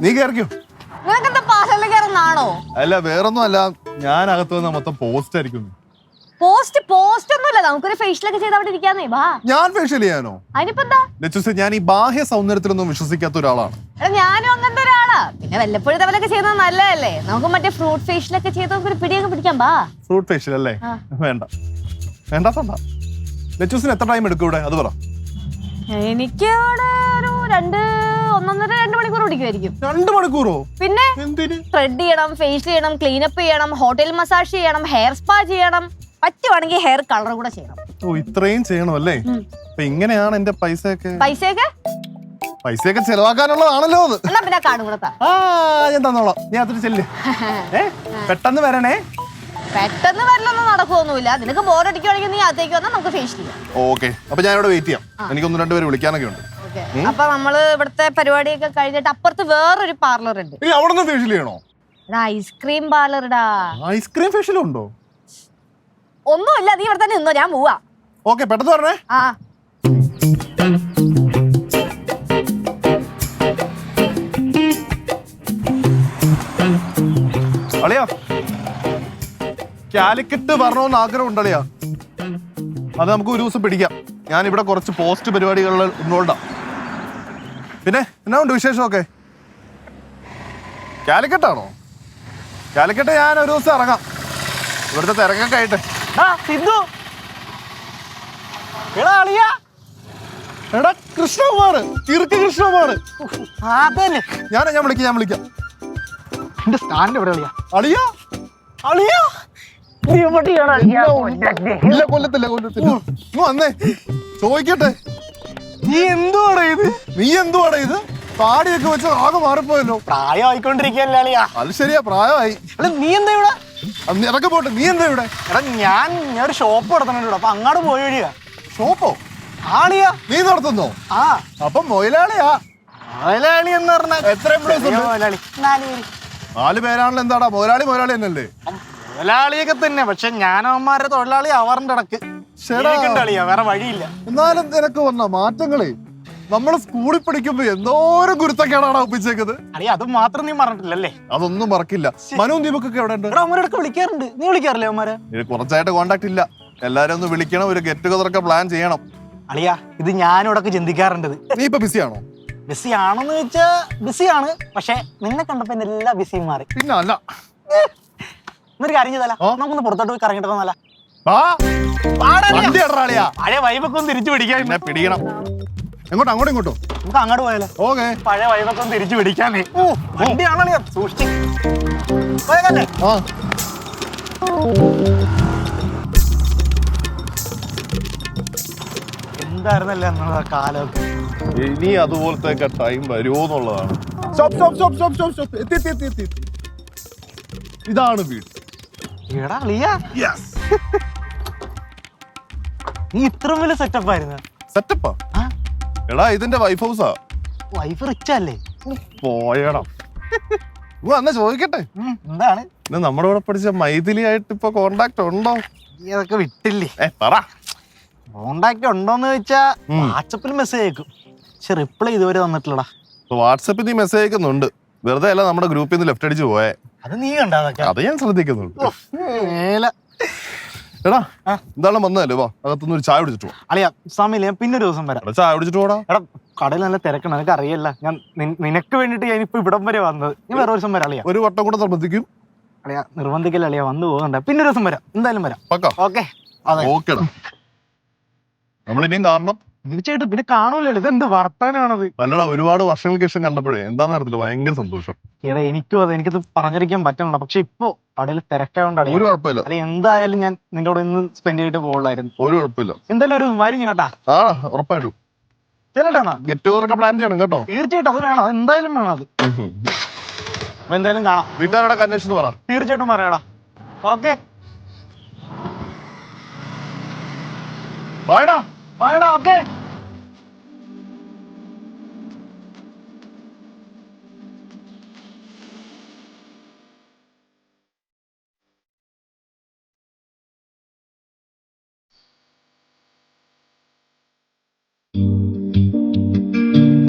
നീ കേറിക്കോ. അല്ല വേറൊന്നും അല്ല, ഞാൻ അകത്ത് വന്ന മൊത്തം പോസ്റ്റ് ആയിരിക്കും. പോസ്റ്റ് ഒന്നുമില്ല, നമുക്കൊരു ഫേഷ്യലൊക്കെ ചെയ്ത് അവിടെ ഇരിക്കാന്നേ. വാ. ഞാൻ ഫേഷ്യൽ ചെയ്യാനോ? അതിനിപ്പെന്താ? ഞാൻ ഈ ബാഹ്യ സൗന്ദര്യത്തിലൊന്നും വിശ്വസിക്കാത്ത ഒരാളാണ്. ഞാനും അങ്ങനത്തെ ഒരാളാ. പിന്നെ വല്ലപ്പോഴും തവലൊക്കെ ചെയ്യുന്നത് നല്ലതല്ലേ. നമുക്ക് മറ്റേ ഫ്രൂട്ട് ഫേഷ്യലൊക്കെ ചെയ്ത് നമുക്കൊരു പിടിയൊക്കെ പിടിക്കാം. ബാ. ഫ്രൂട്ട് ഫേഷ്യൽ അല്ലേ? വേണ്ട വേണ്ടാത്തണ്ട. ലച്ചൂസിന് എത്ര ടൈം എടുക്കും ഇവിടെ, അത് പറ. എനിക്ക് ഇവിടെ ഒരു 1.5-2 മണിക്കൂർ പിടിക്കുമായിരിക്കും. 2 മണിക്കൂറോ? പിന്നെ ത്രെഡ് ചെയ്യണം, ഫേഷ്യൽ ചെയ്യണം, ക്ലീനപ്പ് ചെയ്യണം, ഹോട്ടൽ മസാജ് ചെയ്യണം, ഹെയർ സ്പാ ചെയ്യണം, പറ്റുവാണെങ്കിൽ ഹെയർ കളർ കൂടെ ചെയ്യണം. ഓ, ഇത്രയും ചെയ്യണോ അല്ലേ? അപ്പൊ ഇങ്ങനെയാണ് എന്റെ പൈസയൊക്കെ ചെലവാക്കാനുള്ളതാണല്ലോ അത്. പിന്നെ കാർഡ് കൂടെ ഞാൻ തന്നോളാം. നീ അതിന് ചെല്ല്. പെട്ടെന്ന് വരണേ. പെട്ടെന്ന് വരലൊന്നും നടക്കുമൊന്നുമില്ല. നിനക്ക് ബോറടിക്കുവാണെങ്കിൽ നീ അതേക്ക് വന്നാൽ നമുക്ക് ഫേഷ്യൽ ചെയ്യാം. ഓക്കെ, അപ്പൊ ഞാൻ ഇവിടെ വെയിറ്റ് ചെയ്യാം. എനിക്ക് 1-2 പേര് വിളിക്കാനൊക്കെ ഉണ്ട്. അപ്പൊ നമ്മള് ഇവിടുത്തെ പരിപാടിയൊക്കെ കഴിഞ്ഞിട്ട് അപ്പുറത്ത് വേറൊരു പാർലർ ഉണ്ട്. അവിടെ ഫേഷ്യൽ ചെയ്യണോ? ഐസ്ക്രീം പാർലർടാ. ഐസ്ക്രീം ഫേഷ്യൽ ഉണ്ടോ? ഒന്നുമില്ല, നീ ഇവിടെ തന്നെ നിന്നോ, ഞാൻ പോവാ. ഓക്കെ, പെട്ടെന്ന് പറഞ്ഞേ. അളിയാ, കാലിക്കറ്റ് വരണമെന്ന് ആഗ്രഹം ഉണ്ടളിയാ. അത് നമുക്ക് ഒരു ദിവസം പിടിക്കാം. ഞാൻ ഇവിടെ കുറച്ച് പോസ്റ്റ് പരിപാടികളിൽ ഇൻവോൾവാ. പിന്നെ എന്നാ ഉണ്ട് വിശേഷമൊക്കെ? കാലിക്കറ്റാണോ? കാലിക്കറ്റ് ഞാൻ ഒരു ദിവസം ഇറങ്ങാം. ഇവിടുത്തെ തിരക്കൊക്കെ ആയിട്ട്. എടാ കൃഷ്ണകുമാർ, ഇറുക്ക് കൃഷ്ണകുമാർ. ഞാൻ വിളിക്കാം. എന്റെ സ്റ്റാൻഡ് എവിടെ? അളിയാ കൊല്ലത്തില്ല. വന്നേ ചോദിക്കട്ടെ, നീ എന്തുവാടാ ഇത്? താടിയൊക്കെ വെച്ച് ആകെ മാറിപ്പോയല്ലോ. പ്രായമായിക്കൊണ്ടിരിക്കല്ലേ അളിയാ? അത് ശരിയാ, പ്രായമായി. നീ എന്താ ഇവിടെ? ഇറക്കെ പോട്ടെ, നീ എന്താ ഇവിടെ? എടാ ഞാൻ ഒരു ഷോപ്പ് നടത്തുന്നുണ്ട്. അപ്പൊ അങ്ങോട്ട് പോയി വഴിയാ. ഷോപ്പോ? ആളിയാ. നീ നടത്തുന്നോ? അപ്പൊ മൊയിലാളിയാ? മൊയിലാളി എന്ന് പറഞ്ഞാൽ എത്ര എംപ്ലോയീസ് ഉണ്ട്? 4 പേരാണല്ലോ. എന്താടാ മുതലാളി തന്നെയല്ലേ? മുതലാളിയൊക്കെ തന്നെ, പക്ഷെ ഞാനവന്മാരുടെ തൊഴിലാളി അവറിന്റെ ഇടക്ക് കളിയാ, വേറെ വഴിയില്ല. എന്നാലും നിനക്ക് വന്ന മാറ്റങ്ങളെ നമ്മള് സ്കൂളിൽ പഠിക്കുമ്പോ എന്തോരം ഗുരുത്തക്കേടാണ് ഒപ്പിച്ചേക്കുന്നത്. അളിയ അത് മാത്രം നീ മറന്നിട്ടില്ലല്ലേ? അതൊന്നും മറക്കില്ല. മനു ദീപക്കൊക്കെ എവിടെ ഉണ്ട്? അവന്മാരൊക്കെ വിളിക്കാറുണ്ട്. നീ വിളിക്കാറില്ലേ അവന്മാരെ? കുറച്ചായിട്ട് കോണ്ടാക്ട് ഇല്ല. എല്ലാരും ഒന്ന് വിളിക്കണം, ഒരു ഗെറ്റ് ടുഗദർ ഒക്കെ പ്ലാൻ ചെയ്യണം. അളിയ ഇത് ഞാനിവിടെ ചിന്തിക്കാറുണ്ട്. നീ ഇപ്പൊ ബിസിയാണോ? ബിസി ആണെന്ന് വെച്ചാ ബിസിയാണ്, പക്ഷെ നിന്നെ കണ്ടപ്പോ എല്ലാ ബിസിയും മാറി. പിന്നെ അല്ല, എന്നൊരു കാര്യം ചെയ്താലോ, നമുക്കൊന്ന് പുറത്തോട്ട് പോയി കറങ്ങിട്ട് വന്നാലോ? പഴയ വൈബൊക്കെ ഒന്ന് തിരിച്ചു പിടിക്കാൻ. പിടിക്കണം. എങ്ങോട്ടോ? അങ്ങോട്ടും ഇങ്ങോട്ടോ? നമുക്ക് അങ്ങോട്ട് പോയാലോ? ഓക്കെ, പഴയ വൈബൊക്കെ ഒന്ന് തിരിച്ചു പിടിക്കാനേ. വണ്ടിയാണോ സൂക്ഷിച്ച് പോയല്ലേ? എന്തായിരുന്നല്ലേ എന്നുള്ള കാലമൊക്കെ. ഇനി അതുപോലത്തെ ടൈം വരുമോ എന്നുള്ളതാണ്. ഇതാണ് വീട്. നീ ഇത്ര വലിയ സെറ്റപ്പ് ആയിരുന്നു? സെറ്റപ്പാ? എടാ ഇതിന്റെ വൈഫ് ഹൗസാ. വൈഫ് റിച്ച് അല്ലേ? പോയടാ. എന്നാ ചോദിക്കട്ടെ, എന്താണ് നമ്മുടെ കൂടെ പഠിച്ച മൈഥിലി ആയിട്ട് ഇപ്പൊ കോണ്ടാക്ട് ഉണ്ടോ? നീ അതൊക്കെ വിട്ടില്ലേ? പറ. കോണ്ടാക്ട് ഉണ്ടോന്ന് ചോദിച്ചാ വാട്സപ്പിൽ മെസ്സേജ് അയക്കും, പക്ഷെ റിപ്ലൈ ഇതുവരെ തന്നിട്ടില്ലടാ. വാട്സപ്പിൽ നീ മെസ്സേജ് അയക്കുന്നുണ്ട്, വെറുതെ അല്ല നമ്മുടെ ഗ്രൂപ്പിൽ നിന്ന് ലെഫ്റ്റ് അടിച്ച് പോയേ. അത് നീ കണ്ടാ? അത് ഞാൻ ശ്രദ്ധിക്കുന്നുണ്ട്. എടാ എന്താണ് വന്നതല്ലേ, വാ അകത്തുനിന്ന് ഒരു ചായ കുടിച്ചിട്ട് പോവാം. അളിയാ സമയമില്ല, ഞാൻ പിന്നെ ഒരു ദിവസം വരാം. ചായ കുടിച്ചിട്ട് പോടാ. എടാ കടയിൽ നല്ല തിരക്കണം, നിനക്ക് അറിയില്ല. ഞാൻ നിനക്ക് വേണ്ടിട്ട് ഞാനിപ്പോ ഇവിടം വരെ വന്നത്. ഞാൻ വേറെ ഒരു ദിവസം വരാം. അളിയാ ഒരു വട്ടം കൂടെ നിർബന്ധിക്കും. അളിയാ നിർബന്ധിക്കല്ല അളിയാ, വന്നു പോകണ്ട. പിന്നെ ഒരു ദിവസം വരാം, എന്തായാലും വരാം. ഓക്കെ ഓക്കെടാ. നമ്മളിനിയും കാണണം തീർച്ചയായിട്ടും. പിന്നെ കാണൂലോ, ഇതെന്ത് വർത്താനാണത്? അല്ലടാ, ഒരുപാട് വർഷങ്ങൾക്ക് ശേഷം കണ്ടപ്പോഴേ എന്താന്ന് അറിയത്തില്ല, ഭയങ്കര സന്തോഷം. എടാ എനിക്കും അതെ, എനിക്കത് പറഞ്ഞിരിക്കാൻ പറ്റണല്ലോ, പക്ഷെ ഇപ്പൊ കടയിൽ തിരക്കായോണ്ടാണ്. ഒരു കുഴപ്പമില്ല. അല്ലെ എന്തായാലും ഞാൻ നിന്റെ കൂടെ ഇന്ന് സ്പെൻഡ് ചെയ്തിട്ട് പോകുള്ളായിരുന്നു. ഒരു കുഴപ്പമില്ല. എന്തായാലും ഒരു വരും കേട്ടാ. ഉറപ്പായിട്ടും ചെല്ലട്ടാ. ഗെറ്റ് ടുഗദർ പ്ലാൻ ചെയ്യണം കേട്ടോ. തീർച്ചയായിട്ടും അത് വേണം, എന്തായാലും വേണം അത്. എന്തായാലും കാണാം. വീട്ടുകാരുടെ അന്വേഷിച്ച് പറ. തീർച്ചയായിട്ടും പറയാടാ. ഓക്കെ ബൈഡാ. ഓക്കെ.